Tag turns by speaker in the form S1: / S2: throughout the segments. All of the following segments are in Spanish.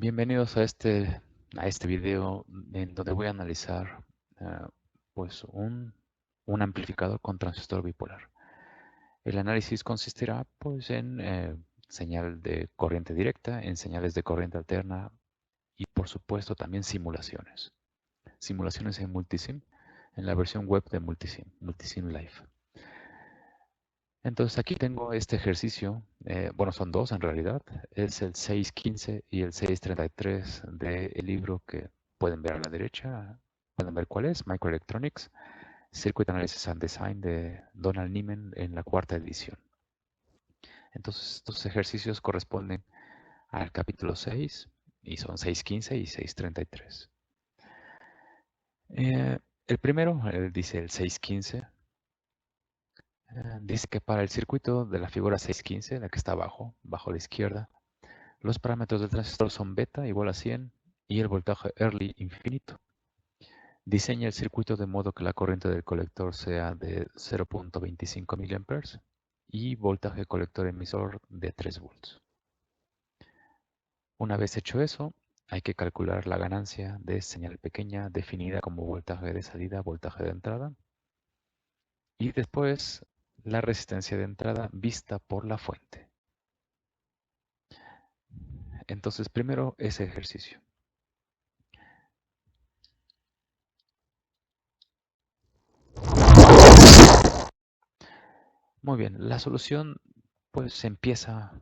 S1: Bienvenidos a este video en donde voy a analizar pues un amplificador con transistor bipolar. El análisis consistirá pues en señal de corriente directa, en señales de corriente alterna y por supuesto también simulaciones. Simulaciones en Multisim, en la versión web de Multisim Live. Entonces aquí tengo este ejercicio, bueno, son dos en realidad, es el 6.15 y el 6.33 del libro que pueden ver a la derecha, pueden ver cuál es, Microelectronics, Circuit Analysis and Design de Donald Niemann en la cuarta edición. Entonces estos ejercicios corresponden al capítulo 6 y son 6.15 y 6.33. El primero, dice el 6.15. Dice que para el circuito de la figura 6.15, la que está abajo, bajo a la izquierda, los parámetros del transistor son beta igual a 100 y el voltaje early infinito. Diseña el circuito de modo que la corriente del colector sea de 0.25 mA y voltaje colector emisor de 3 volts. Una vez hecho eso, hay que calcular la ganancia de señal pequeña definida como voltaje de salida, voltaje de entrada, y después la resistencia de entrada vista por la fuente. Entonces, primero ese ejercicio. Muy bien, la solución pues empieza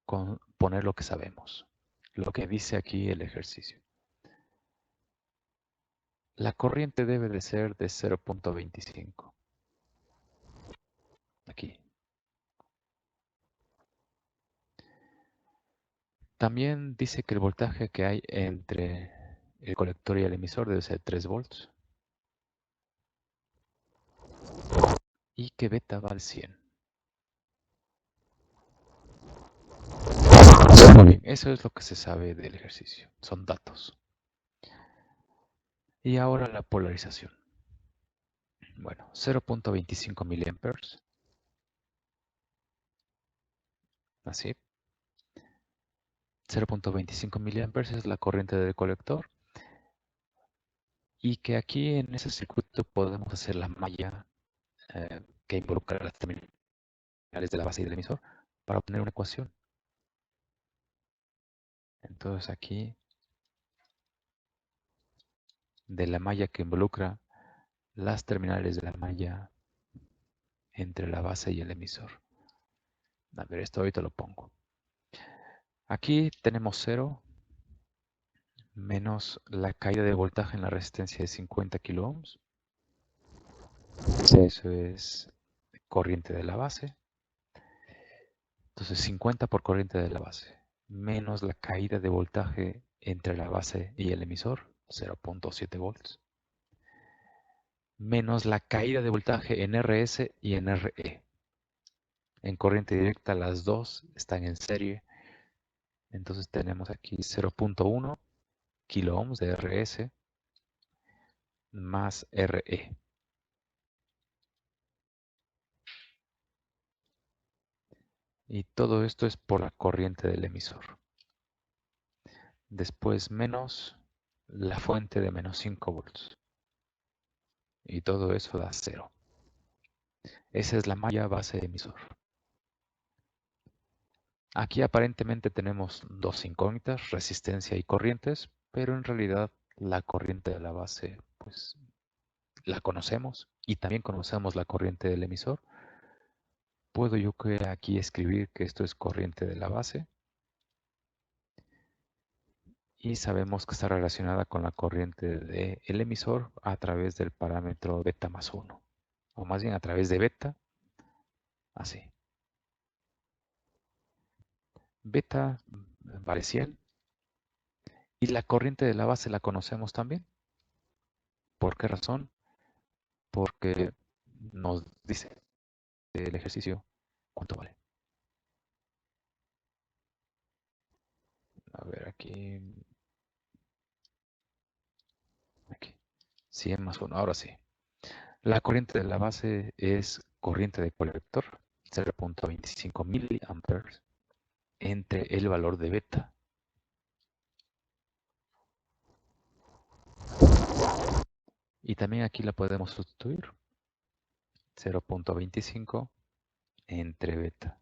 S1: con poner lo que sabemos, lo que dice aquí el ejercicio. La corriente debe de ser de 0.25. Aquí. También dice que el voltaje que hay entre el colector y el emisor debe ser 3 volts. Y que beta va al 100. Muy bien, eso es lo que se sabe del ejercicio. Son datos. Y ahora la polarización. Bueno, 0.25 miliamperes. Así. 0.25 miliamperes es la corriente del colector. Y que aquí en ese circuito podemos hacer la malla que involucra las terminales de la base y del emisor para obtener una ecuación. Entonces aquí, de la malla que involucra las terminales de la malla entre la base y el emisor. A ver, esto ahorita lo pongo. Aquí tenemos 0 menos la caída de voltaje en la resistencia de 50 kilo ohms. Eso es corriente de la base. Entonces 50 por corriente de la base, menos la caída de voltaje entre la base y el emisor, 0.7 volts, menos la caída de voltaje en RS y en RE. En corriente directa las dos están en serie, entonces tenemos aquí 0.1 kilo ohms de RS más RE. Y todo esto es por la corriente del emisor. Después menos la fuente de menos 5 volts. Y todo eso da 0. Esa es la malla base emisor. Aquí aparentemente tenemos dos incógnitas, resistencia y corrientes, pero en realidad la corriente de la base pues la conocemos y también conocemos la corriente del emisor. Puedo yo aquí escribir que esto es corriente de la base y sabemos que está relacionada con la corriente del emisor a través del parámetro beta más 1, o más bien a través de beta, así. Beta vale 100 y la corriente de la base la conocemos también. ¿Por qué razón? Porque nos dice el ejercicio cuánto vale. A ver, aquí. 100 más 1, ahora sí. La corriente de la base es corriente de colector, 0.25 miliamperes, entre el valor de beta. Y también aquí la podemos sustituir. 0.25 entre beta.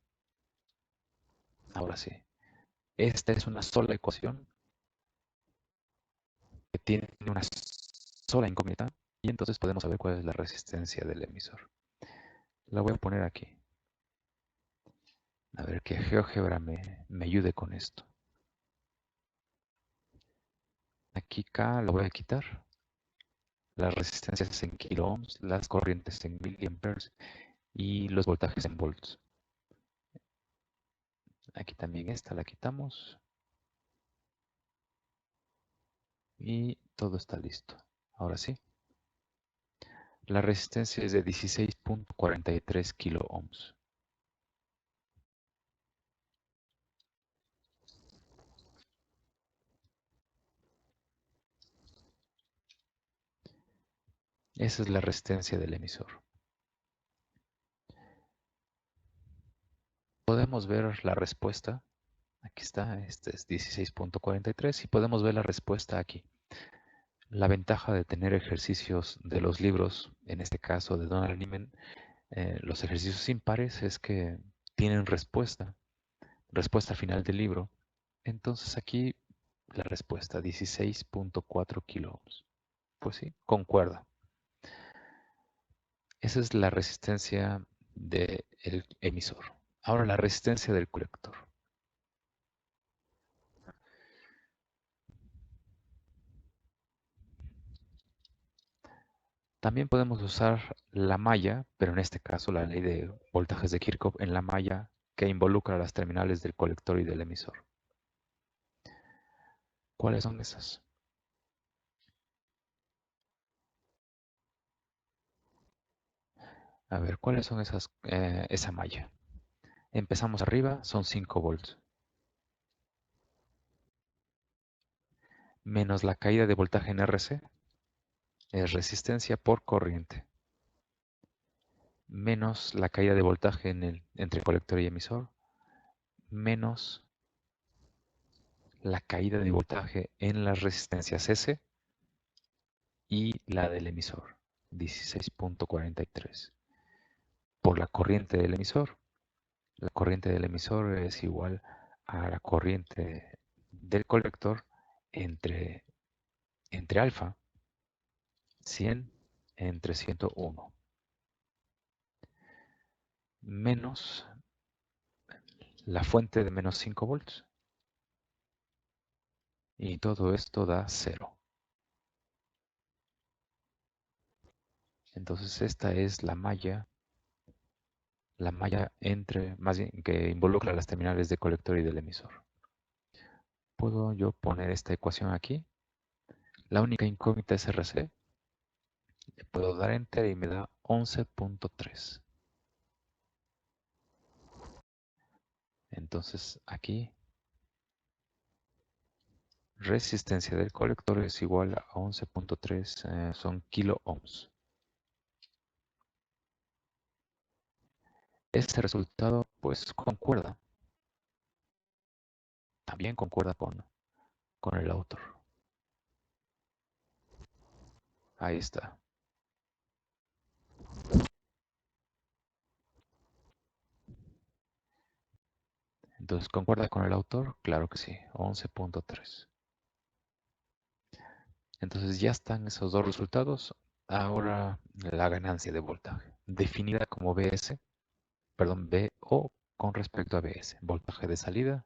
S1: Ahora sí. Esta es una sola ecuación que tiene una sola incógnita y entonces podemos saber cuál es la resistencia del emisor. La voy a poner aquí. A ver que GeoGebra me ayude con esto. Aquí K lo voy a quitar. Las resistencias en kilo ohms, las corrientes en miliamperes y los voltajes en volts. Aquí también esta la quitamos y todo está listo. Ahora sí. La resistencia es de 16.43 kilo ohms. Esa es la resistencia del emisor. Podemos ver la respuesta. Aquí está, este es 16.43 y podemos ver la respuesta aquí. La ventaja de tener ejercicios de los libros, en este caso de Donald Niemann, los ejercicios impares es que tienen respuesta final del libro. Entonces aquí la respuesta 16.4 kilo ohms. Pues sí, concuerda. Esa es la resistencia del emisor. Ahora la resistencia del colector. También podemos usar la malla, pero en este caso la ley de voltajes de Kirchhoff en la malla que involucra las terminales del colector y del emisor. ¿Cuáles son esas? A ver, ¿cuáles son esa malla? Empezamos arriba, son 5 volts, menos la caída de voltaje en RC, es resistencia por corriente, menos la caída de voltaje entre colector y emisor, menos la caída de voltaje en las resistencias S y la del emisor, 16.43. Por la corriente del emisor. La corriente del emisor es igual a la corriente del colector entre, entre alfa, 100 entre 101, menos la fuente de menos 5 volts. Y todo esto da 0. Entonces esta es la malla entre, más bien, que involucra las terminales de colector y del emisor. Puedo yo poner esta ecuación aquí. La única incógnita es RC. Le puedo dar enter y me da 11.3. Entonces aquí resistencia del colector es igual a 11.3, son kilo ohms. Este resultado pues concuerda, también concuerda con el autor. Ahí está. Entonces, ¿concuerda con el autor? Claro que sí, 11.3. Entonces ya están esos dos resultados. Ahora la ganancia de voltaje, definida como BS, perdón, VO con respecto a BS. Voltaje de salida,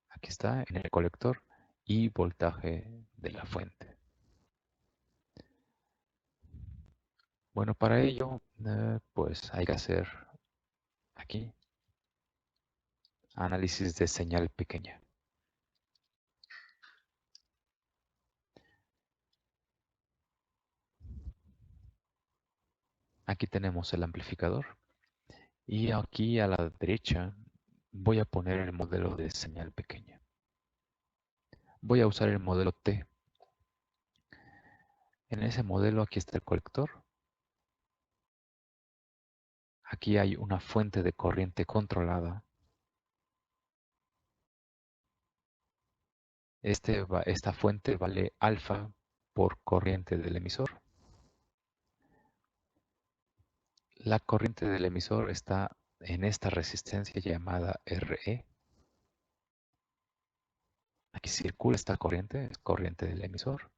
S1: aquí está, en el colector, y voltaje de la fuente. Bueno, para ello, pues hay que hacer aquí análisis de señal pequeña. Aquí tenemos el amplificador y aquí a la derecha voy a poner el modelo de señal pequeña. Voy a usar el modelo T. En ese modelo aquí está el colector. Aquí hay una fuente de corriente controlada. Esta fuente vale alfa por corriente del emisor. La corriente del emisor está en esta resistencia llamada RE. Aquí circula esta corriente, es corriente del emisor.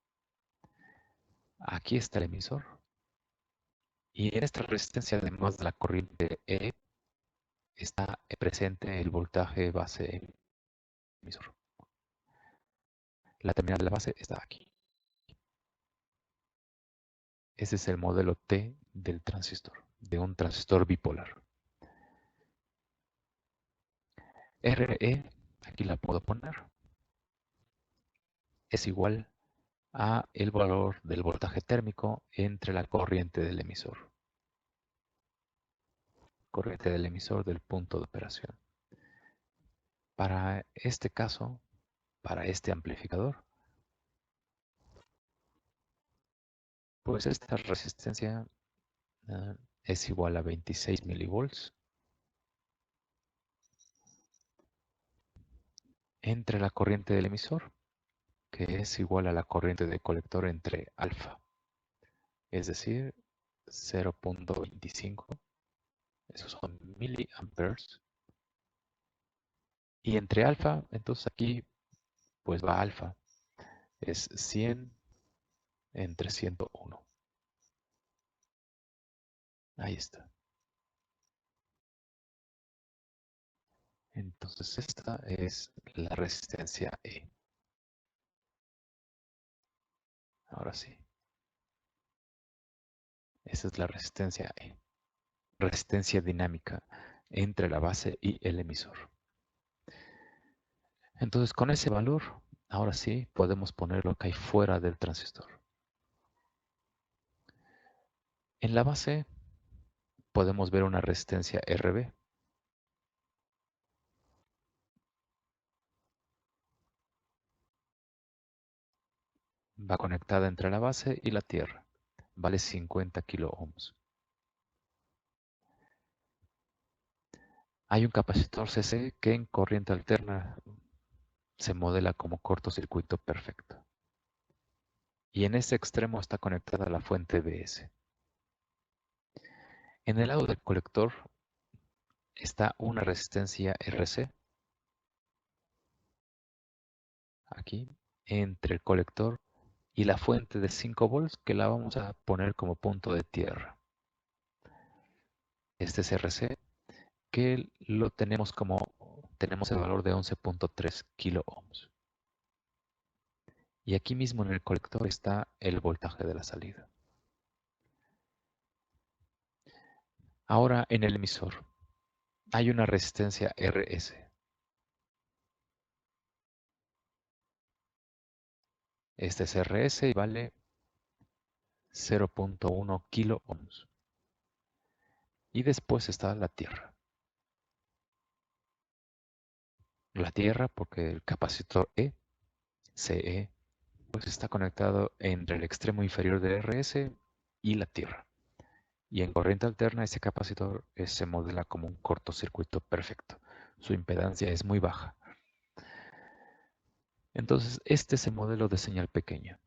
S1: Aquí está el emisor. Y en esta resistencia, además de la corriente E, está presente el voltaje base emisor. La terminal de la base está aquí. Ese es el modelo T del transistor, de un transistor bipolar. RE, aquí la puedo poner, es igual a el valor del voltaje térmico entre la corriente del emisor. Corriente del emisor del punto de operación. Para este caso, para este amplificador, pues esta resistencia es igual a 26 milivolts entre la corriente del emisor, que es igual a la corriente de colector entre alfa, es decir, 0.25, esos son miliamperes, y entre alfa, entonces aquí pues va alfa, es 100 entre 101. Ahí está. Entonces esta es la resistencia E. Ahora sí, esa es la resistencia E. Resistencia dinámica entre la base y el emisor. Entonces con ese valor, ahora sí podemos poner lo que hay fuera del transistor. En la base podemos ver una resistencia RB. Va conectada entre la base y la tierra. Vale 50 kilo ohms. Hay un capacitor CC que en corriente alterna se modela como cortocircuito perfecto. Y en ese extremo está conectada la fuente BS. En el lado del colector está una resistencia RC, aquí, entre el colector y la fuente de 5 volts que la vamos a poner como punto de tierra. Este es RC que lo tenemos el valor de 11.3 kilo ohms. Y aquí mismo en el colector está el voltaje de la salida. Ahora en el emisor hay una resistencia RS. Este es RS y vale 0.1 kilo ohms. Y después está la tierra. La tierra porque el capacitor E, CE, pues está conectado entre el extremo inferior de RS y la tierra. Y en corriente alterna ese capacitor se modela como un cortocircuito perfecto. Su impedancia es muy baja. Entonces este es el modelo de señal pequeña.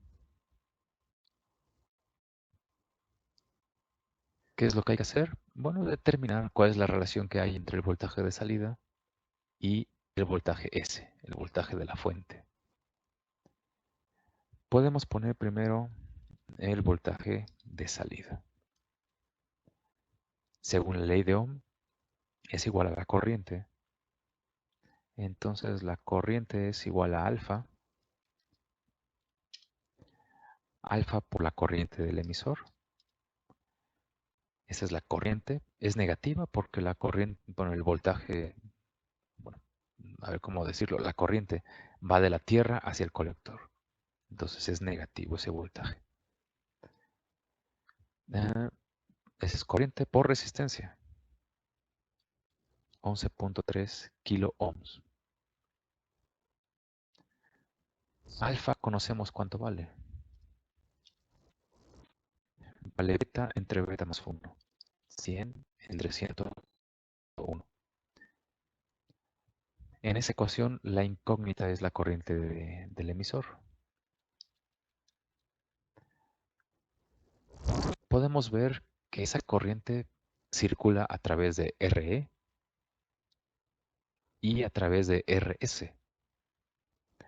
S1: ¿Qué es lo que hay que hacer? Bueno, determinar cuál es la relación que hay entre el voltaje de salida y el voltaje S, el voltaje de la fuente. Podemos poner primero el voltaje de salida. Según la ley de Ohm, es igual a la corriente. Entonces la corriente es igual a alfa, alfa por la corriente del emisor. Esa es la corriente. Es negativa porque la corriente, bueno, el voltaje, bueno, a ver cómo decirlo, la corriente va de la tierra hacia el colector. Entonces es negativo ese voltaje. Esa es corriente por resistencia. 11.3 kilo ohms. Alfa conocemos cuánto vale. Vale beta entre beta más 1. 100 entre 101. En esa ecuación la incógnita es la corriente del emisor. Podemos ver que esa corriente circula a través de RE y a través de RS.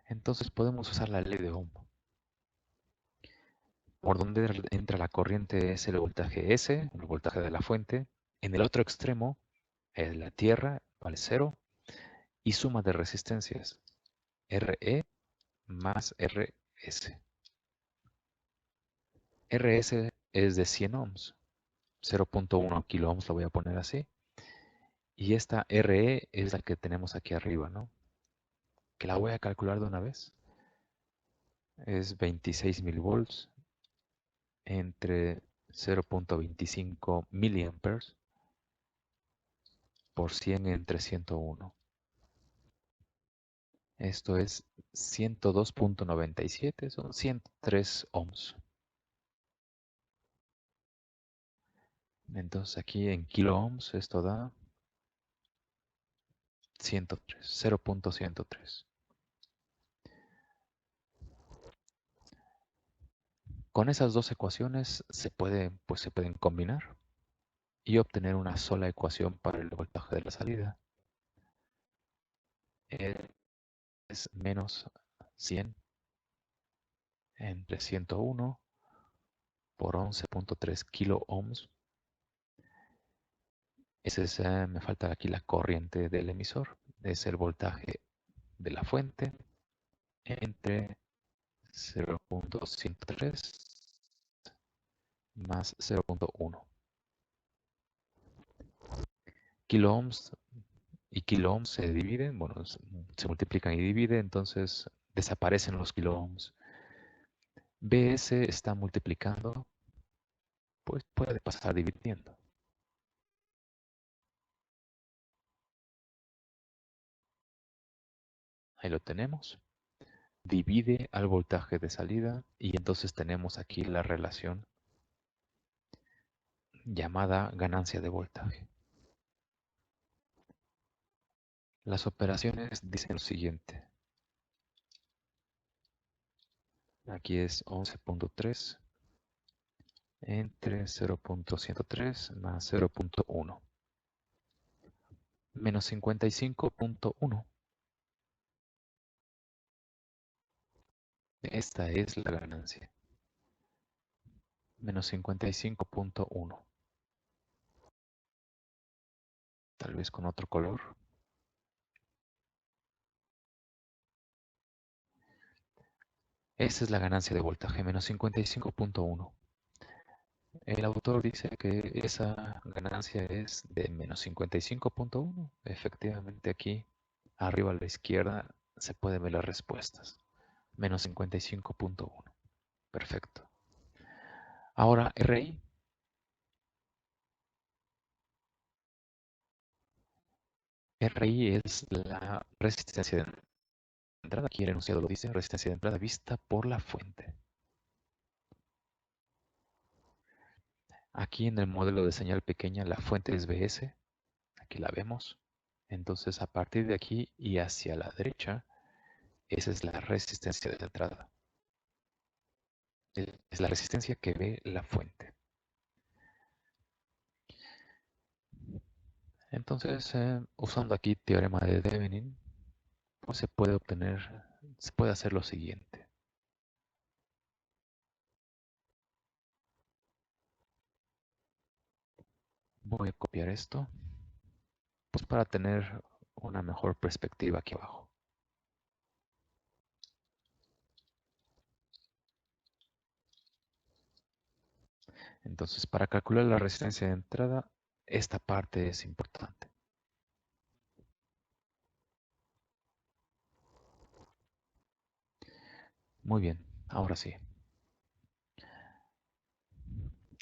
S1: Entonces podemos usar la ley de Ohm. Por donde entra la corriente es el voltaje S, el voltaje de la fuente. En el otro extremo es la tierra, vale 0, y suma de resistencias, RE más RS. RS es de 100 ohms, 0.1 kilo ohms lo voy a poner así. Y esta RE es la que tenemos aquí arriba, ¿no? Que la voy a calcular de una vez. Es 26 milivolts entre 0.25 miliamperes por 100 entre 101. Esto es 102.97, son 103 ohms. Entonces aquí en kilo ohms esto da 103, 0.103. Con esas dos ecuaciones pues se pueden combinar y obtener una sola ecuación para el voltaje de la salida. Es menos 100 entre 101 por 11.3 kilo ohms. Me falta aquí la corriente del emisor. Es el voltaje de la fuente entre 0.103 más 0.1. Kilo ohms y kilo ohms se dividen, bueno, se multiplican y dividen, entonces desaparecen los kilo ohms. BS está multiplicando, pues puede pasar dividiendo. Ahí lo tenemos. Divide al voltaje de salida y entonces tenemos aquí la relación llamada ganancia de voltaje. Las operaciones dicen lo siguiente. Aquí es 11.3 entre 0.103 más 0.1 menos 55.1. Esta es la ganancia. Menos 55.1. Tal vez con otro color. Esta es la ganancia de voltaje, menos 55.1. El autor dice que esa ganancia es de menos 55.1. Efectivamente aquí, arriba a la izquierda, se pueden ver las respuestas. Menos 55.1. Perfecto. Ahora RI. RI es la resistencia de entrada. Aquí el enunciado lo dice, resistencia de entrada vista por la fuente. Aquí en el modelo de señal pequeña la fuente es BS. Aquí la vemos. Entonces a partir de aquí y hacia la derecha, esa es la resistencia de entrada. Es la resistencia que ve la fuente. Entonces, usando aquí teorema de Thevenin, pues se puede hacer lo siguiente. Voy a copiar esto, pues para tener una mejor perspectiva aquí abajo. Entonces, para calcular la resistencia de entrada, esta parte es importante. Muy bien, ahora sí.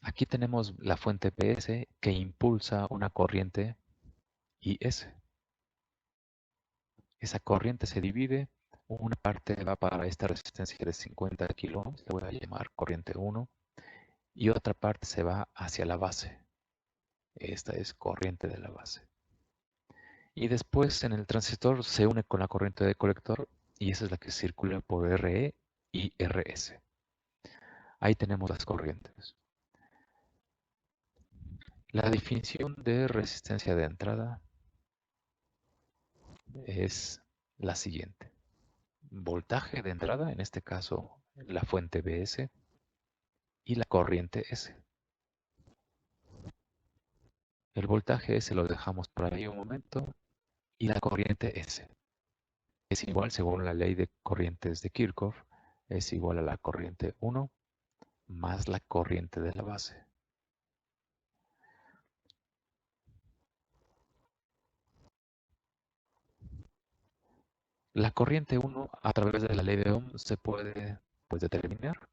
S1: Aquí tenemos la fuente PS que impulsa una corriente IS. Esa corriente se divide, una parte va para esta resistencia de 50 kilo ohms, le voy a llamar corriente 1, y otra parte se va hacia la base. Esta es corriente de la base. Y después en el transistor se une con la corriente de colector y esa es la que circula por RE y RS. Ahí tenemos las corrientes. La definición de resistencia de entrada es la siguiente. Voltaje de entrada, en este caso la fuente Vs, y la corriente S. El voltaje S lo dejamos por ahí un momento y la corriente S es igual, según la ley de corrientes de Kirchhoff, es igual a la corriente 1 más la corriente de la base. La corriente 1 a través de la ley de Ohm se puede determinar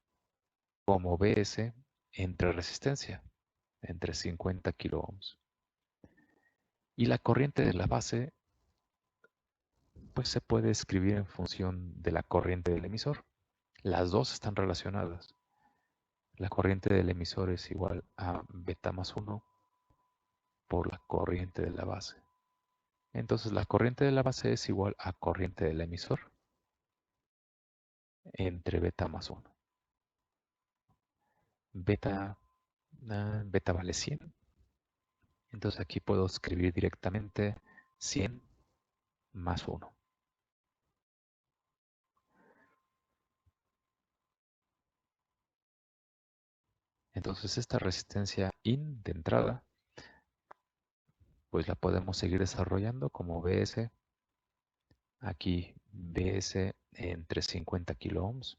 S1: como Vs entre resistencia, entre 50 kilo ohms. Y la corriente de la base pues se puede escribir en función de la corriente del emisor. Las dos están relacionadas. La corriente del emisor es igual a beta más 1 por la corriente de la base. Entonces la corriente de la base es igual a corriente del emisor entre beta más 1. Beta, beta vale 100. Entonces aquí puedo escribir directamente 100 más 1. Entonces esta resistencia IN de entrada, pues la podemos seguir desarrollando como Bs. Aquí Bs entre 50 kilo ohms.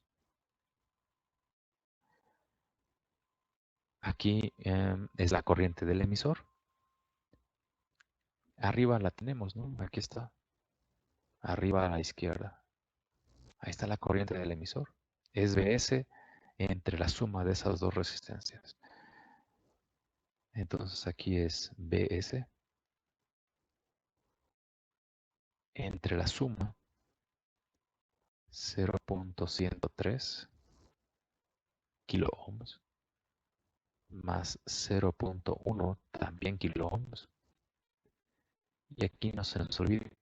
S1: Aquí es la corriente del emisor. Arriba la tenemos, ¿no? Aquí está. Arriba a la izquierda. Ahí está la corriente del emisor. Es Bs entre la suma de esas dos resistencias. Entonces aquí es Bs entre la suma 0.103 kilo ohms más 0.1 también kilo ohms. Y aquí no se nos olvide,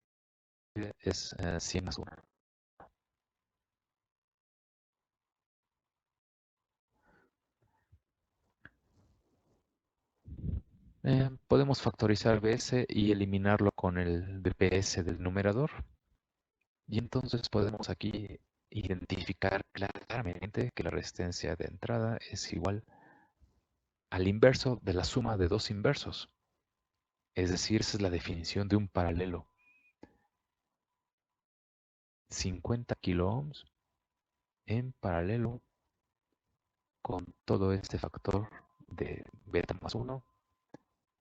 S1: es 100 más 1. Podemos factorizar Bs y eliminarlo con el Bps del numerador. Y entonces podemos aquí identificar claramente que la resistencia de entrada es igual al inverso de la suma de dos inversos. Es decir, esa es la definición de un paralelo. 50 kilo ohms en paralelo con todo este factor de beta más 1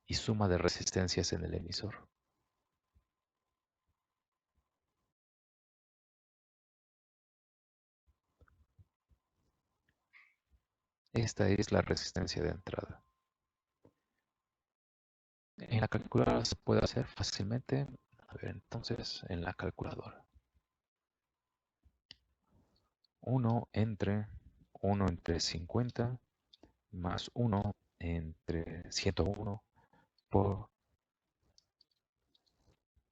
S1: y suma de resistencias en el emisor. Esta es la resistencia de entrada. En la calculadora se puede hacer fácilmente. A ver, entonces, en la calculadora. 1 entre 50 más 1 entre 101 por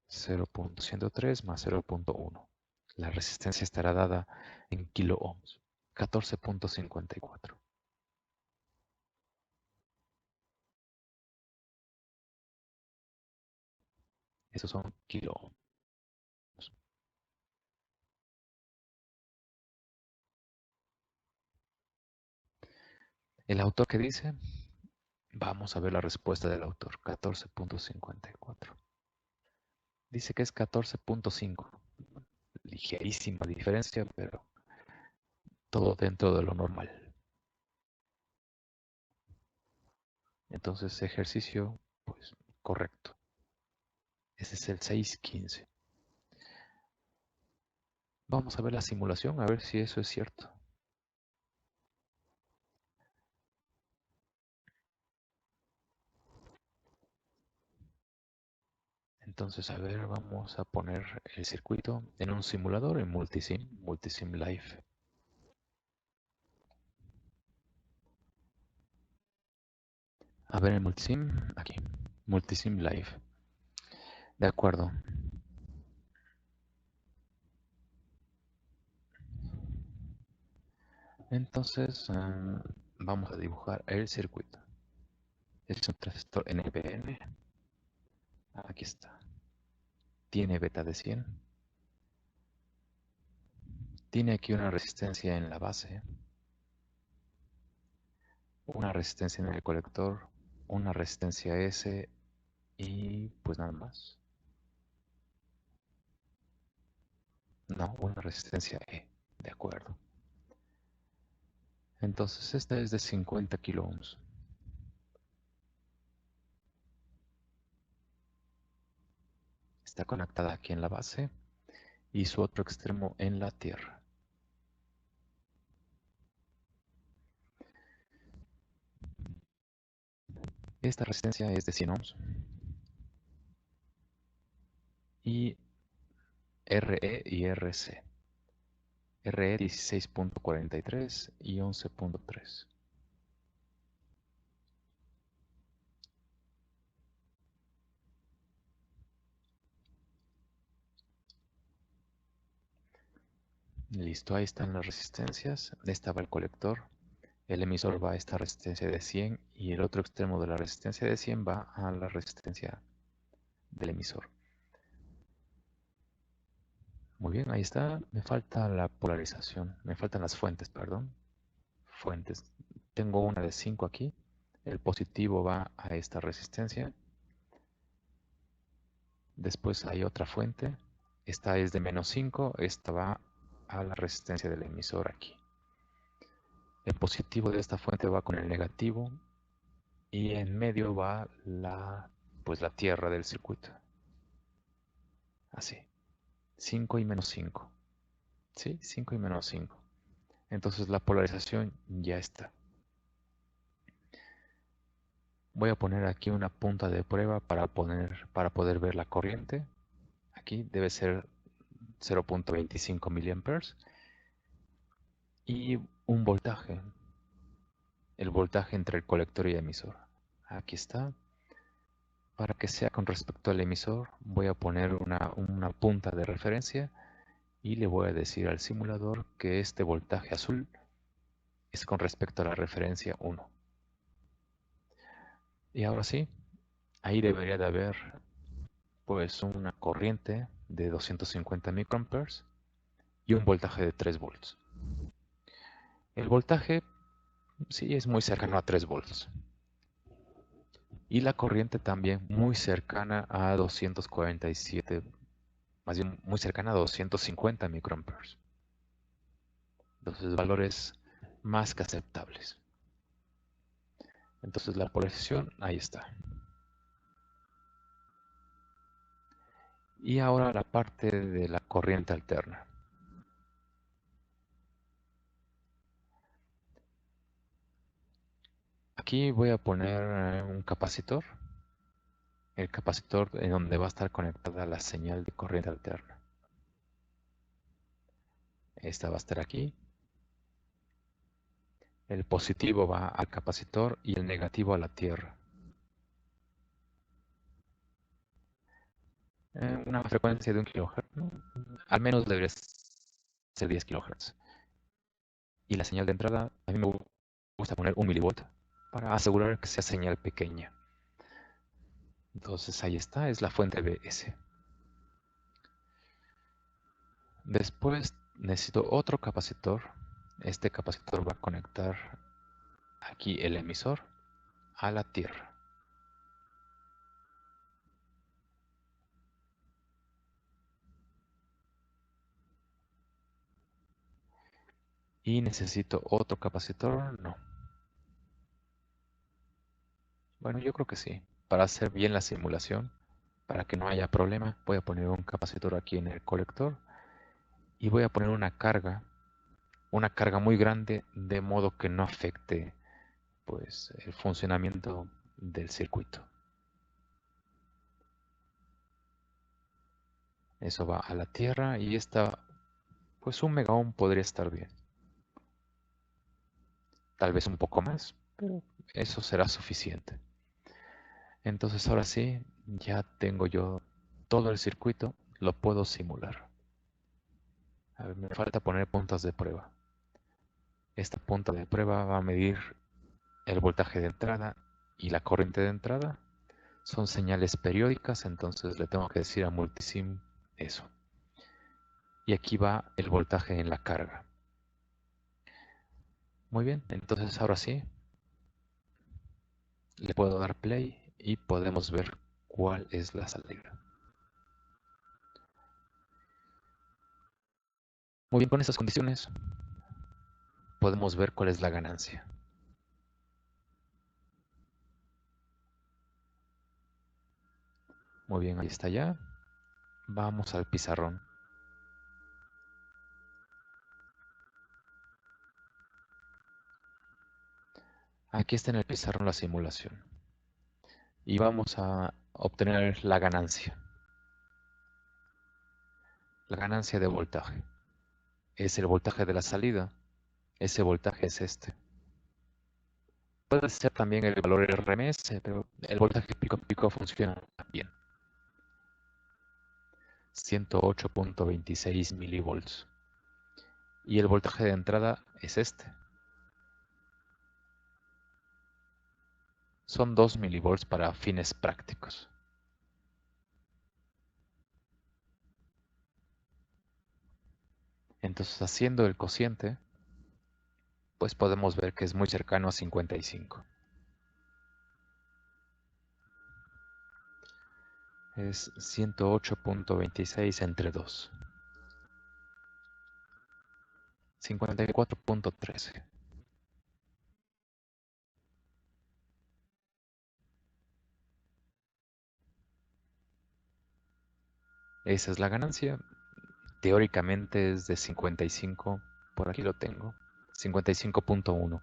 S1: 0.103 más 0.1. La resistencia estará dada en kilo ohms, 14.54. Esos son kilo ohms. El autor que dice, vamos a ver la respuesta del autor, 14.54. Dice que es 14.5. Ligerísima diferencia, pero todo dentro de lo normal. Entonces, ejercicio, pues, correcto. Ese es el 6.15. Vamos a ver la simulación, a ver si eso es cierto. Entonces, a ver, vamos a poner el circuito en un simulador en Multisim Live. A ver, el Multisim, aquí, Multisim Live. De acuerdo. Entonces, vamos a dibujar el circuito. Es un transistor NPN. Aquí está. Tiene beta de 100. Tiene aquí una resistencia en la base, una resistencia en el colector, una resistencia S y pues nada más. No, una resistencia E. De acuerdo. Entonces esta es de 50 kilo ohms. Está conectada aquí en la base y su otro extremo en la tierra. Esta resistencia es de 100 ohms y RE y RC. RE 16.43 y 11.3. Listo, ahí están las resistencias. Esta va el colector. El emisor va a esta resistencia de 100 y el otro extremo de la resistencia de 100 va a la resistencia del emisor. Muy bien, ahí está. Me falta la polarización. Me faltan las fuentes, perdón. Fuentes. Tengo una de 5 aquí. El positivo va a esta resistencia. Después hay otra fuente. Esta es de -5. Esta va a la resistencia del emisor aquí. El positivo de esta fuente va con el negativo y en medio va pues la tierra del circuito. Así. 5 y -5. ¿Sí? 5 y -5. Entonces la polarización ya está. Voy a poner aquí una punta de prueba para poder ver la corriente. Aquí debe ser 0.25 miliamperes. Y un voltaje. El voltaje entre el colector y el emisor. Aquí está. Para que sea con respecto al emisor, voy a poner una punta de referencia y le voy a decir al simulador que este voltaje azul es con respecto a la referencia 1. Y ahora sí, ahí debería de haber pues una corriente de 250 microamperes y un voltaje de 3 volts. El voltaje sí es muy cercano a 3 volts. Y la corriente también muy cercana a 247, más bien muy cercana a 250 microamperes. Entonces valores más que aceptables. Entonces la polarización ahí está. Y ahora la parte de la corriente alterna. Aquí voy a poner un capacitor. El capacitor en donde va a estar conectada la señal de corriente alterna. Esta va a estar aquí. El positivo va al capacitor y el negativo a la tierra. Una frecuencia de 1 kHz, ¿no? Al menos debería ser 10 kHz. Y la señal de entrada, a mí me gusta poner 1 milivolt para asegurar que sea señal pequeña. Entonces ahí está, es la fuente BS. Después necesito otro capacitor. Este capacitor va a conectar aquí el emisor a la tierra. Y necesito otro capacitor, no. Bueno, yo creo que sí. Para hacer bien la simulación, para que no haya problema, voy a poner un capacitor aquí en el colector y voy a poner una carga muy grande, de modo que no afecte pues el funcionamiento del circuito. Eso va a la tierra y esta, pues 1 megaohm podría estar bien. Tal vez un poco más, pero eso será suficiente. Entonces ahora sí, ya tengo yo todo el circuito, lo puedo simular. A ver, me falta poner puntas de prueba. Esta punta de prueba va a medir el voltaje de entrada y la corriente de entrada son señales periódicas, entonces le tengo que decir a Multisim eso. Y aquí va el voltaje en la carga. Muy bien, entonces ahora sí, le puedo dar play y podemos ver cuál es la salida. Muy bien, con estas condiciones podemos ver cuál es la ganancia. Muy bien, ahí está ya. Vamos al pizarrón. Aquí está en el pizarrón la simulación. Y vamos a obtener la ganancia. La ganancia de voltaje. Es el voltaje de la salida. Ese voltaje es este. Puede ser también el valor RMS, pero el voltaje pico a pico funciona bien. 108.26 milivolts. Y el voltaje de entrada es este. Son 2 milivolts para fines prácticos. Entonces, haciendo el cociente, pues podemos ver que es muy cercano a 55. Es 108.26 entre 2. 54.13. Esa es la ganancia. Teóricamente es de 55. Por aquí lo tengo. 55.1.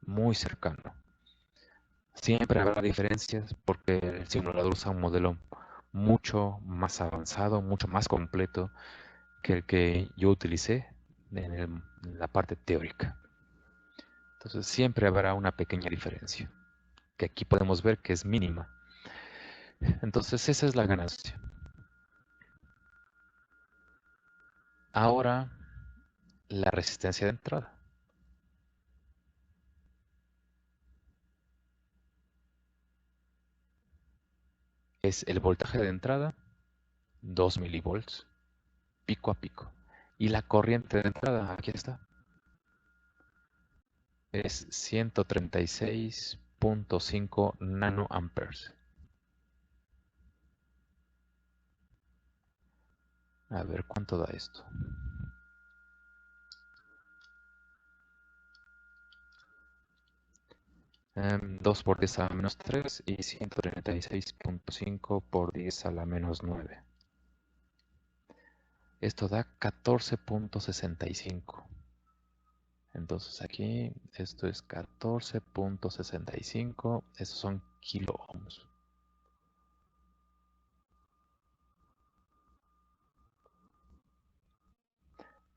S1: Muy cercano. Siempre habrá diferencias porque el simulador usa un modelo mucho más avanzado, mucho más completo que el que yo utilicé en la parte teórica. Entonces siempre habrá una pequeña diferencia, que aquí podemos ver que es mínima. Entonces esa es la ganancia. Ahora la resistencia de entrada. Es el voltaje de entrada, 2 milivolts, pico a pico. Y la corriente de entrada, aquí está, es 136.5 nanoamperes. A ver cuánto da esto. 2 por 10 a la menos 3 y 136.5 por 10 a la menos 9. Esto da 14.65. Entonces aquí esto es 14.65. Estos son kilo ohms.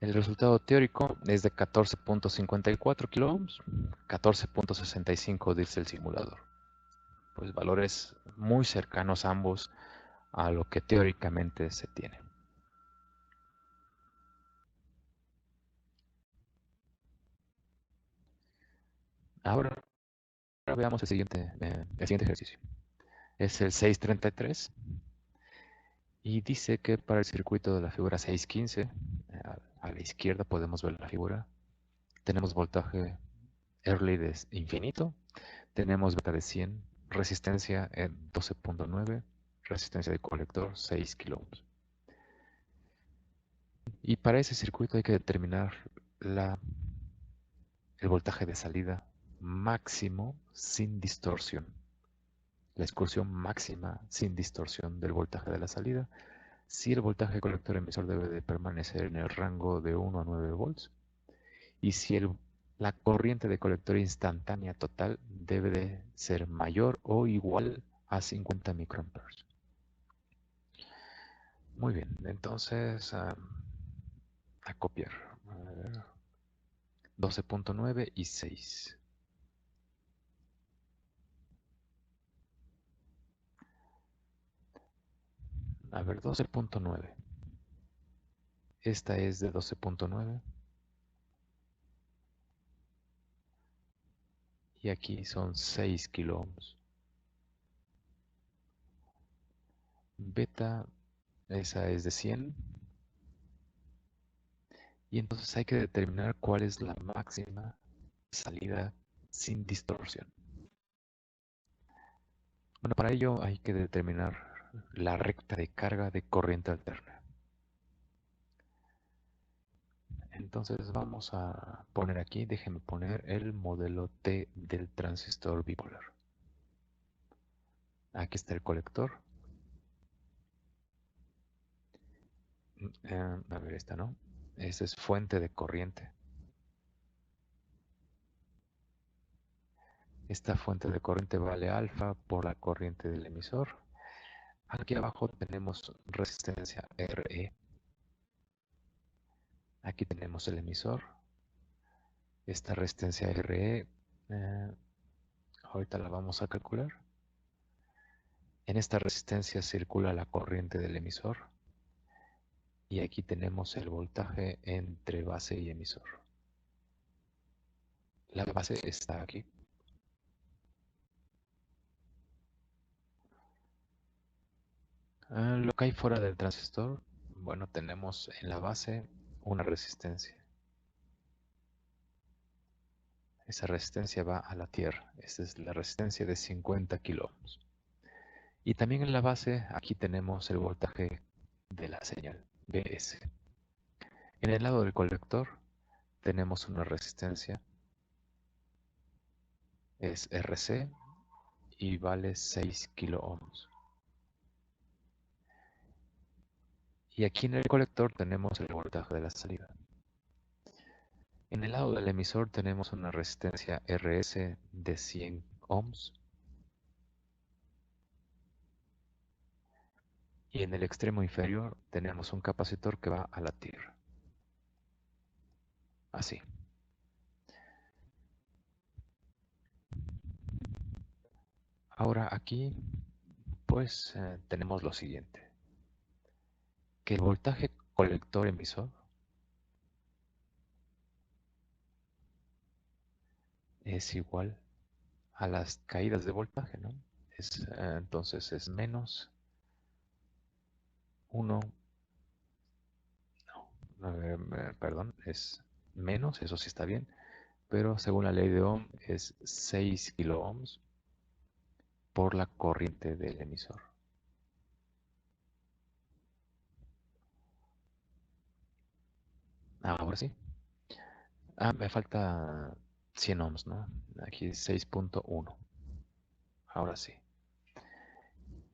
S1: El resultado teórico es de 14.54 kilo ohms, 14.65 dice el simulador. Pues valores muy cercanos ambos a lo que teóricamente se tiene. Ahora veamos el siguiente ejercicio. Es el 633 y dice que para el circuito de la figura 615, a la izquierda podemos ver la figura, tenemos voltaje early de infinito, tenemos beta de 100, resistencia en 12.9, resistencia de colector 6 kilo ohms. Y para ese circuito hay que determinar el voltaje de salida máximo sin distorsión. La excursión máxima sin distorsión del voltaje de la salida. Si el voltaje colector emisor debe de permanecer en el rango de 1 a 9 volts. Y si la corriente de colector instantánea total debe de ser mayor o igual a 50 microamperes. Muy bien, entonces a copiar. 12.9 y 6. A ver, 12.9. Esta es de 12.9. y aquí son 6 kilo ohms. Beta, esa es de 100. Y entonces hay que determinar cuál es la máxima salida sin distorsión. Bueno, para ello hay que determinar la recta de carga de corriente alterna. Entonces vamos a poner aquí, déjenme poner el modelo T del transistor bipolar. Aquí está el colector. A ver, esta no. Esta es fuente de corriente. Esta fuente de corriente vale alfa por la corriente del emisor. Aquí abajo tenemos resistencia RE. Aquí tenemos el emisor. Esta resistencia RE, ahorita la vamos a calcular. En esta resistencia circula la corriente del emisor. Y aquí tenemos el voltaje entre base y emisor. La base está aquí. Lo que hay fuera del transistor, bueno, tenemos en la base una resistencia. Esa resistencia va a la tierra. Esta es la resistencia de 50 kilo ohms. Y también en la base, aquí tenemos el voltaje de la señal, Vs. En el lado del colector tenemos una resistencia, es Rc y vale 6 kilo ohms. Y aquí en el colector tenemos el voltaje de la salida. En el lado del emisor tenemos una resistencia Rs de 100 ohms. Y en el extremo inferior tenemos un capacitor que va a la tierra. Así. Ahora aquí, pues tenemos lo siguiente. Que el voltaje colector emisor es igual a las caídas de voltaje, ¿no? Entonces es menos 1, no, perdón, es menos, eso sí está bien, pero según la ley de Ohm es 6 kilo ohms por la corriente del emisor. Ahora sí. Me falta 100 ohms, ¿no? Aquí 6.1. Ahora sí.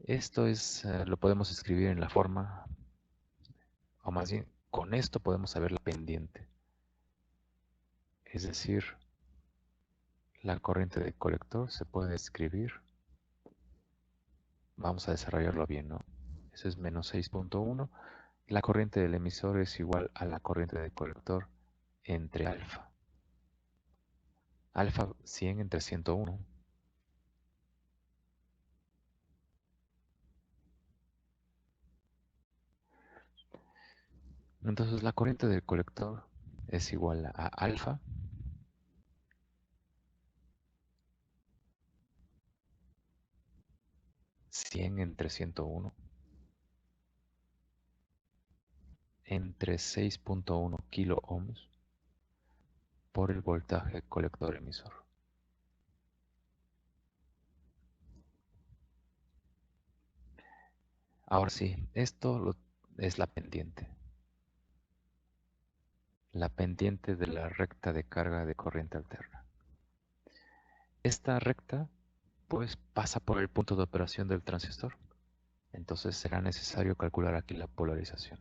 S1: Esto es, lo podemos escribir en la forma, o más bien, con esto podemos saber la pendiente. Es decir, la corriente de colector se puede escribir. Vamos a desarrollarlo bien, ¿no? Eso es menos 6.1. La corriente del emisor es igual a la corriente del colector entre alfa. Alfa 100 entre 101. Entonces la corriente del colector es igual a alfa 100 entre 101 entre 6.1 kilo ohms por el voltaje colector emisor. Ahora sí, es la pendiente de la recta de carga de corriente alterna. Esta recta pues pasa por el punto de operación del transistor, entonces será necesario calcular aquí la polarización.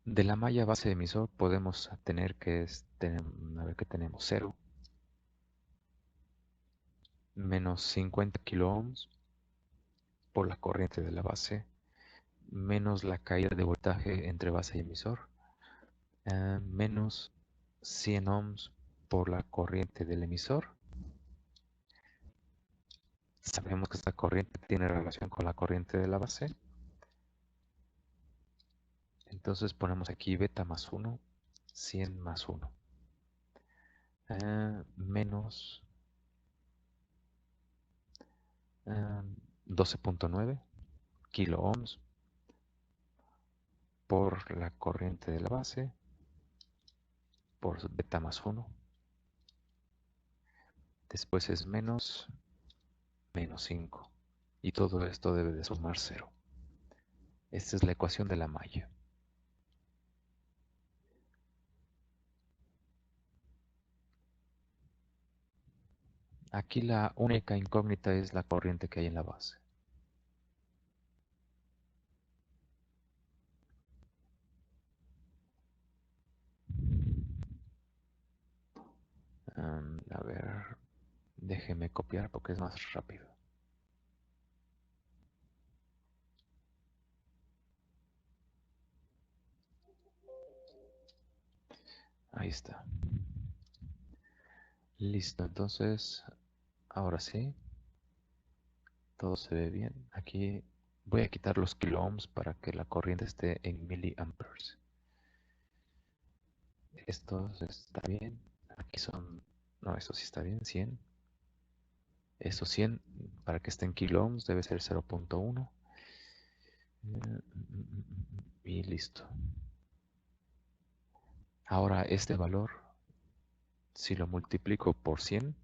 S1: De la malla base emisor podemos tener que a ver qué tenemos, 0 menos 50 kilo ohms por la corriente de la base menos la caída de voltaje entre base y emisor, menos 100 ohms por la corriente del emisor. Sabemos que esta corriente tiene relación con la corriente de la base. Entonces ponemos aquí beta más 1, 100 más 1, menos 12.9 kilo ohms por la corriente de la base por beta más 1. Después es menos 5. Y todo esto debe de sumar 0. Esta es la ecuación de la malla. Aquí la única incógnita es la corriente que hay en la base. A ver, déjeme copiar porque es más rápido. Ahí está. Listo, entonces, ahora sí, todo se ve bien. Aquí voy a quitar los kilo ohms para que la corriente esté en miliamperes. Esto está bien. Aquí son, no, esto sí está bien, 100. Esto 100, para que esté en kilo ohms debe ser 0.1. Y listo. Ahora este valor, si lo multiplico por 100,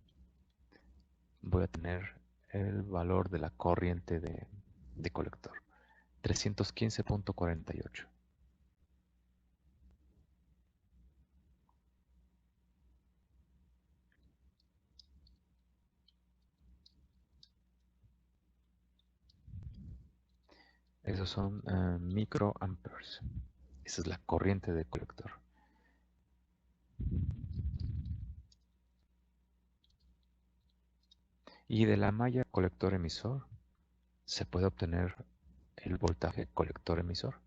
S1: voy a tener el valor de la corriente de colector. 315.48. Esos son microamperes. Esa es la corriente de colector. Y de la malla colector emisor se puede obtener el voltaje colector emisor.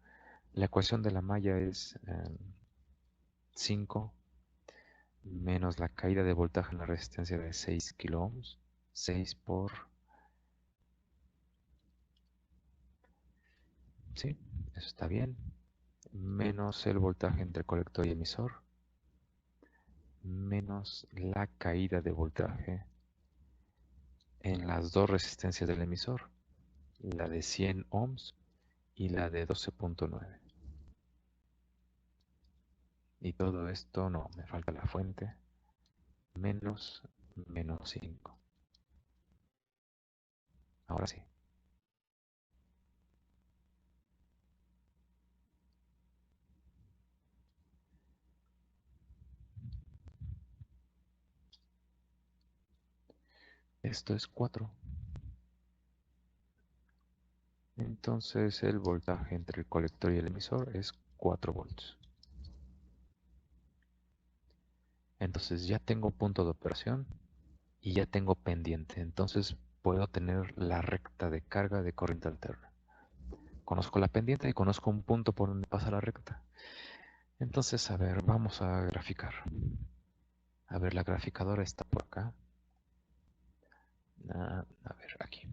S1: La ecuación de la malla es 5 menos la caída de voltaje en la resistencia de 6 kilo ohms. 6 por... Sí, eso está bien. Menos el voltaje entre colector y emisor. Menos la caída de voltaje en las dos resistencias del emisor. La de 100 ohms y la de 12.9. Y todo esto, no, me falta la fuente. Menos 5. Ahora sí. Esto es 4. Entonces el voltaje entre el colector y el emisor es 4 volts. Entonces ya tengo punto de operación y ya tengo pendiente. Entonces puedo tener la recta de carga de corriente alterna. Conozco la pendiente y conozco un punto por donde pasa la recta. Entonces, a ver, vamos a graficar. A ver, la graficadora está por acá. A ver, aquí.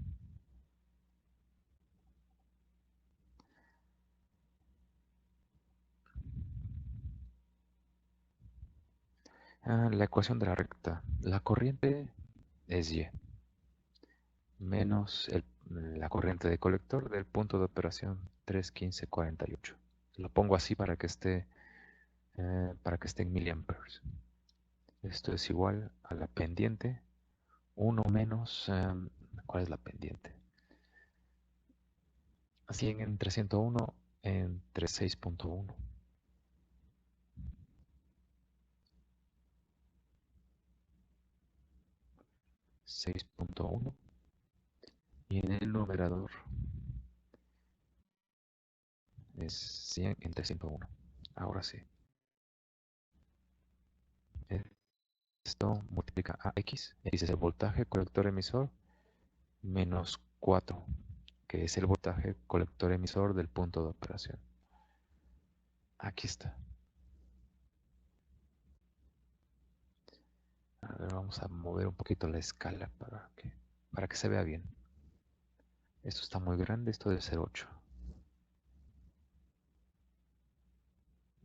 S1: La ecuación de la recta. La corriente es Y menos la corriente de colector del punto de operación 315.48. Lo pongo así para que esté en miliamperes. Esto es igual a la pendiente 1 menos, ¿cuál es la pendiente? 100 entre 101 entre 6.1. 6.1 y en el numerador es 100 entre 101. Ahora sí. Esto multiplica a X. X es el voltaje colector emisor menos 4, que es el voltaje colector emisor del punto de operación. Aquí está. A ver, vamos a mover un poquito la escala para que se vea bien. Esto está muy grande, esto debe ser 8.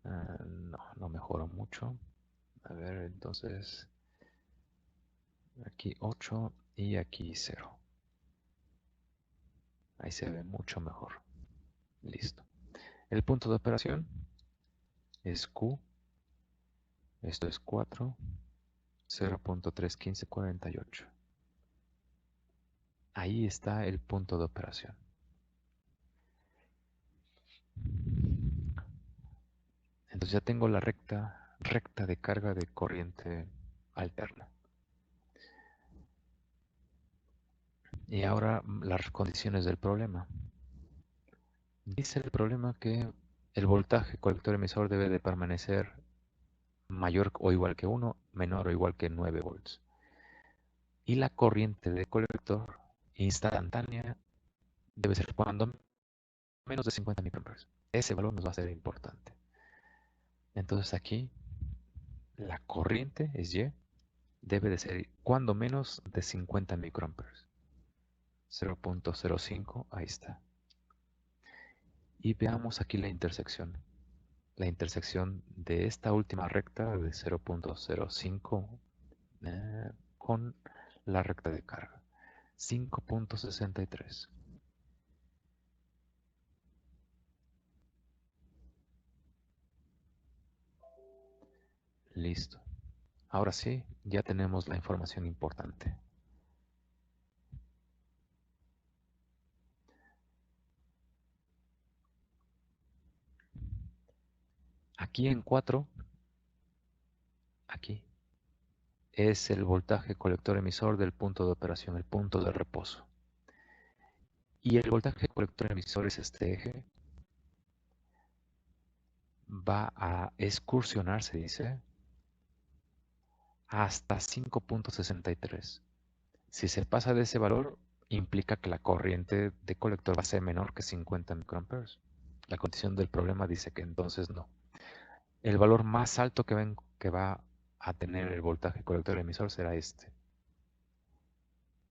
S1: No, no mejoró mucho. A ver, entonces aquí 8 y aquí 0. Ahí se ve mucho mejor. Listo. El punto de operación es Q. Esto es 4, 0.31548. Ahí está el punto de operación. Entonces ya tengo la recta de carga de corriente alterna. Y ahora las condiciones del problema. Dice el problema que el voltaje colector emisor debe de permanecer mayor o igual que 1, menor o igual que 9 volts. Y la corriente de colector instantánea debe ser cuando menos de 50 microamperes. Ese valor nos va a ser importante. Entonces aquí la corriente es Y, debe de ser cuando menos de 50 microamperes. 0.05, ahí está. Y veamos aquí la intersección. La intersección de esta última recta de 0.05 con la recta de carga. 5.63. Listo. Ahora sí, ya tenemos la información importante. Aquí en 4, aquí, es el voltaje colector emisor del punto de operación, el punto de reposo. Y el voltaje colector emisor es este eje. Va a excursionar, se dice, hasta 5.63. Si se pasa de ese valor, implica que la corriente de colector va a ser menor que 50 microamperes. La condición del problema dice que entonces no. El valor más alto que va a tener el voltaje colector emisor será este.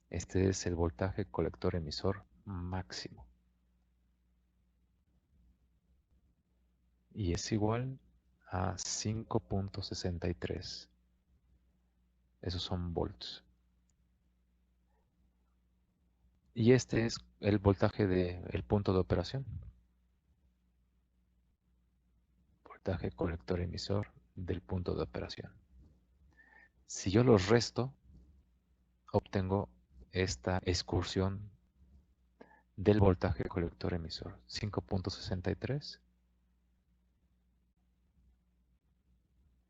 S1: Este es el voltaje colector emisor máximo. Y es igual a 5.63. Esos son volts. Y este es el voltaje del punto de operación. Voltaje colector emisor del punto de operación. Si yo los resto, obtengo esta excursión del voltaje colector emisor. 5.63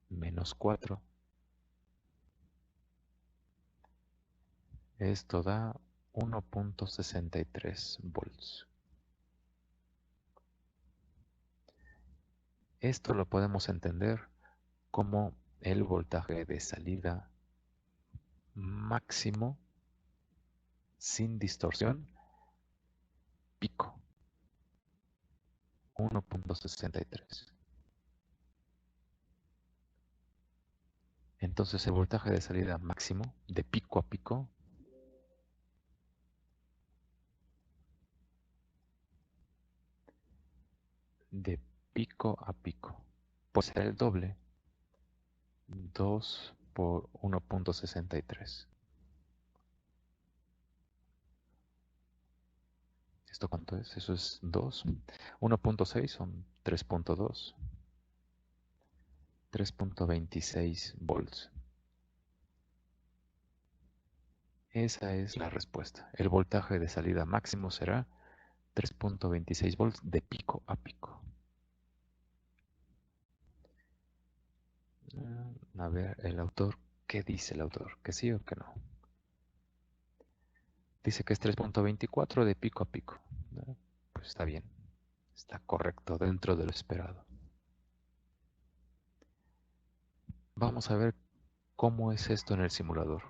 S1: menos 4. Esto da 1.63 volts. Esto lo podemos entender como el voltaje de salida máximo sin distorsión, pico, 1.63. Entonces el voltaje de salida máximo de pico a pico de pico a pico puede ser el doble, 2 por 1.63. ¿Esto cuánto es? Eso es 2. 1.6 son 3.2. 3.26 volts. Esa es la respuesta. El voltaje de salida máximo será 3.26 volts de pico a pico. A ver, el autor, ¿qué dice el autor? ¿Que sí o que no? Dice que es 3.24 de pico a pico. Pues está bien, está correcto dentro de lo esperado. Vamos a ver cómo es esto en el simulador.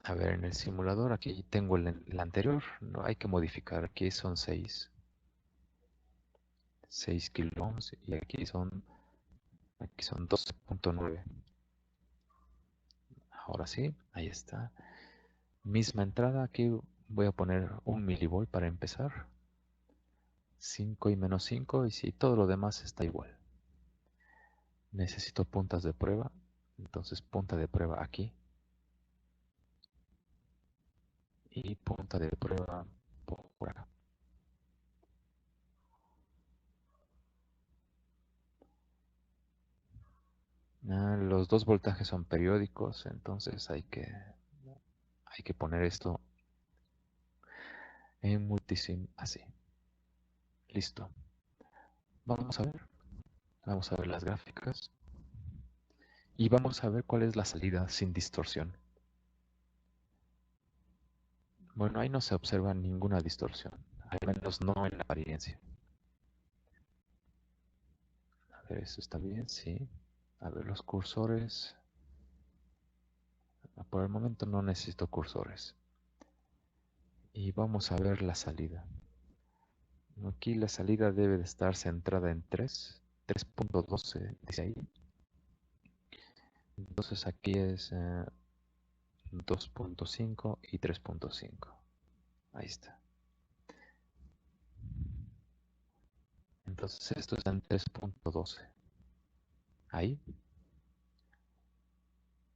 S1: A ver, en el simulador aquí tengo el anterior, no hay que modificar, aquí son 6 kilo ohms y aquí son 12.9. Ahora sí, ahí está. Misma entrada, aquí voy a poner 1 milivolt para empezar. 5 y menos 5, y si todo lo demás está igual. Necesito puntas de prueba, entonces punta de prueba aquí y punta de prueba por acá. Los dos voltajes son periódicos, entonces hay que poner esto en multisim así. Listo. Vamos a ver. Vamos a ver las gráficas. Y vamos a ver cuál es la salida sin distorsión. Bueno, ahí no se observa ninguna distorsión. Al menos no en la apariencia. A ver, ¿eso está bien? Sí. A ver, los cursores. Por el momento no necesito cursores. Y vamos a ver la salida. Aquí la salida debe de estar centrada en 3.12, dice ahí. Entonces aquí es 2.5 y 3.5. Ahí está. Entonces esto está en 3.12. Ahí.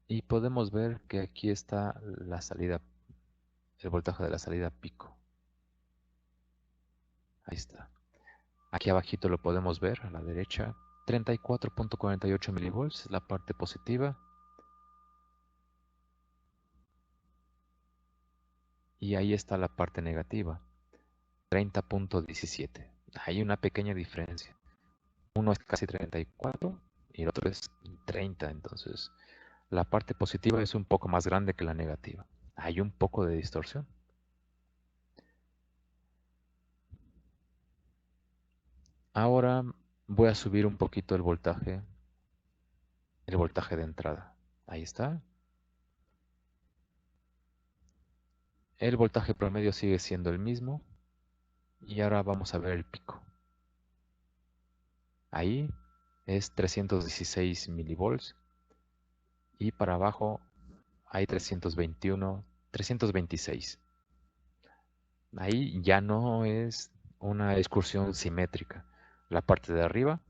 S1: Y podemos ver que aquí está la salida, el voltaje de la salida pico. Ahí está. Aquí abajito lo podemos ver a la derecha. 34.48 milivolts es la parte positiva. Y ahí está la parte negativa. 30.17. Hay una pequeña diferencia. Uno es casi 34 y el otro es 30. Entonces, la parte positiva es un poco más grande que la negativa. Hay un poco de distorsión. Ahora voy a subir un poquito el voltaje de entrada. Ahí está. El voltaje promedio sigue siendo el mismo. Y ahora vamos a ver el pico. Ahí es 316 milivolts. Y para abajo hay 321, 326. Ahí ya no es una excursión simétrica. La parte de arriba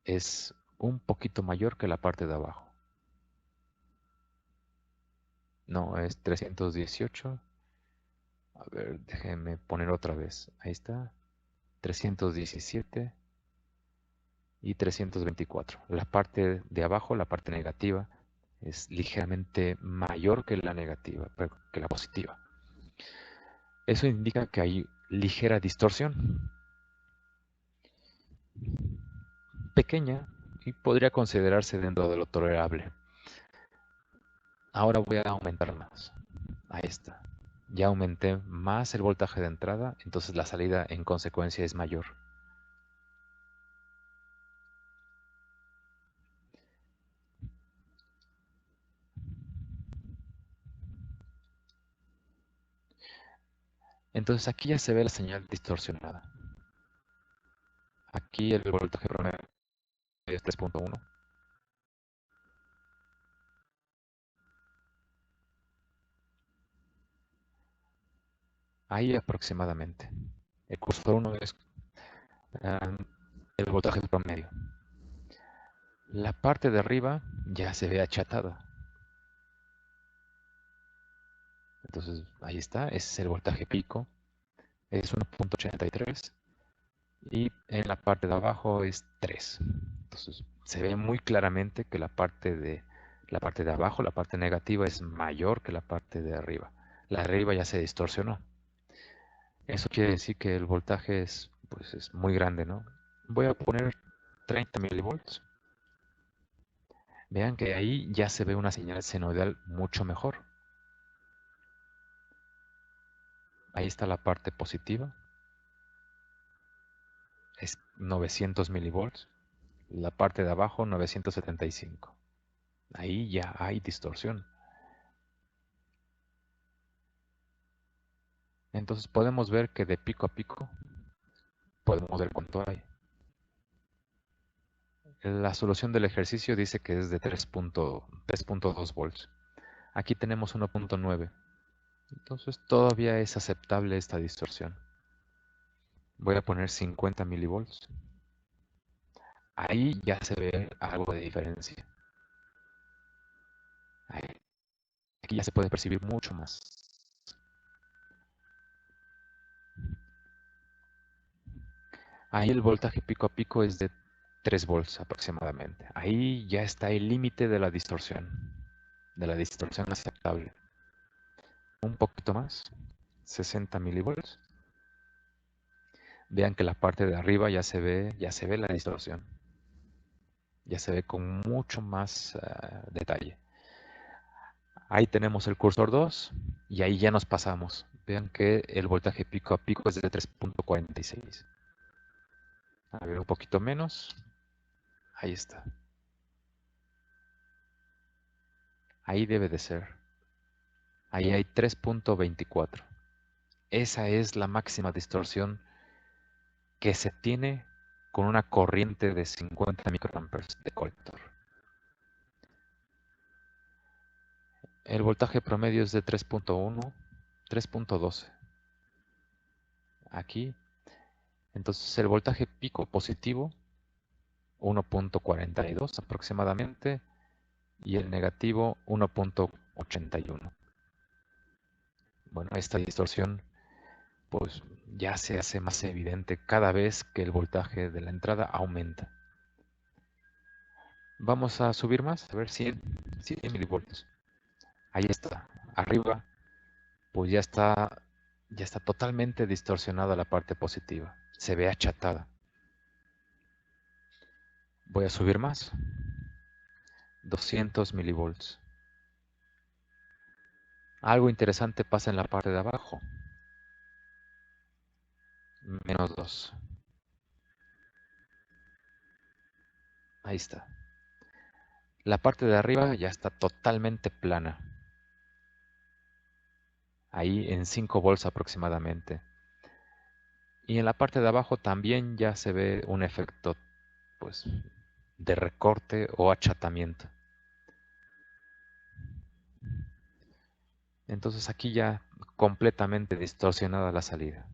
S1: es un poquito mayor que la parte de abajo. No, es 318. A ver, déjenme poner otra vez. Ahí está. 317 y 324. La parte de abajo, la parte negativa, es ligeramente mayor que la negativa, que la positiva. Eso indica que hay ligera distorsión, pequeña, y podría considerarse dentro de lo tolerable. Ahora voy a aumentar más. Ahí está. Ya aumenté más el voltaje de entrada, entonces la salida en consecuencia es mayor. Entonces aquí ya se ve la señal distorsionada. Aquí el voltaje promedio es 3.1. Ahí aproximadamente. El cursor 1 es um, el voltaje promedio. La parte de arriba ya se ve achatada. Entonces ahí está, ese es el voltaje pico. Es 1.83 y en la parte de abajo es 3. Entonces se ve muy claramente que la parte de abajo, la parte negativa es mayor que la parte de arriba. La de arriba ya se distorsionó. Eso quiere decir que el voltaje es, pues, es muy grande, ¿no? Voy a poner 30 milivolts. Vean que ahí ya se ve una señal senoidal mucho mejor. Ahí está la parte positiva, es 900 milivolts. La parte de abajo 975. Ahí ya hay distorsión. Entonces podemos ver que de pico a pico podemos ver cuánto hay. La solución del ejercicio dice que es de 3.2 volts. Aquí tenemos 1.9. Entonces todavía es aceptable esta distorsión. Voy a poner 50 milivolts. Ahí ya se ve algo de diferencia. Ahí. Aquí ya se puede percibir mucho más. Ahí el voltaje pico a pico es de 3 volts aproximadamente. Ahí ya está el límite de la distorsión aceptable. Un poquito más, 60 milivolts. Vean que la parte de arriba ya se ve la distorsión. Ya se ve con mucho más detalle. Ahí tenemos el cursor 2 y ahí ya nos pasamos. Vean que el voltaje pico a pico es de 3.46. A ver, un poquito menos. Ahí está. Ahí debe de ser. Ahí hay 3.24. Esa es la máxima distorsión que se tiene con una corriente de 50 microamperes de colector. El voltaje promedio es de 3.1, 3.12. Aquí. Entonces el voltaje pico positivo, 1.42 aproximadamente, y el negativo, 1.81. Bueno, esta distorsión pues ya se hace más evidente cada vez que el voltaje de la entrada aumenta. Vamos a subir más, a ver 100 milivoltios. Ahí está, arriba, pues ya está totalmente distorsionada la parte positiva. Se ve achatada. Voy a subir más, 200 milivolts. Algo interesante pasa en la parte de abajo, menos 2. Ahí está. La parte de arriba ya está totalmente plana. Ahí en 5 volts aproximadamente. Y en la parte de abajo también ya se ve un efecto pues de recorte o achatamiento. Entonces aquí ya completamente distorsionada la salida.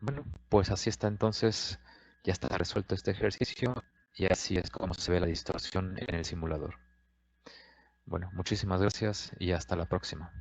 S1: Bueno, pues así está entonces, ya está resuelto este ejercicio y así es como se ve la distorsión en el simulador. Bueno, muchísimas gracias y hasta la próxima.